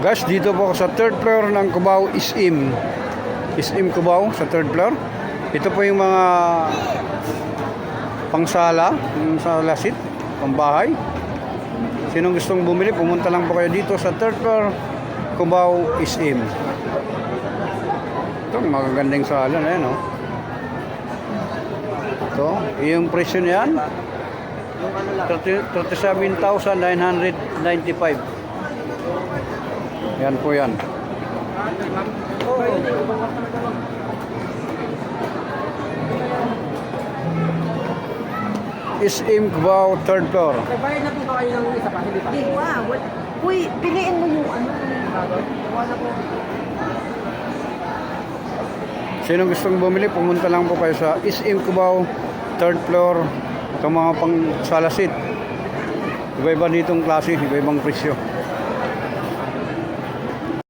Guys, dito po ako sa third floor ng Cubao SM. SM Cubao sa third floor. Ito po yung mga pangsala, yung sala seat, pambahay. Sinong gustong bumili, pumunta lang po kayo dito sa third floor Cubao SM. Ito, magagandang sala na yan, oh. Ito, yung presyo niyan 37,995. Yan po yan. SM Cubao third floor. Nagbayad na po ba kayo ng isa pa? Hindi pa? Di ba? Uy, piliin mo yung ano. Sino gustong bumili, pumunta lang po kayo sa SM Cubao third floor. Itong mga pang sala seat. Iba-iba ditong klase, iba-ibang presyo.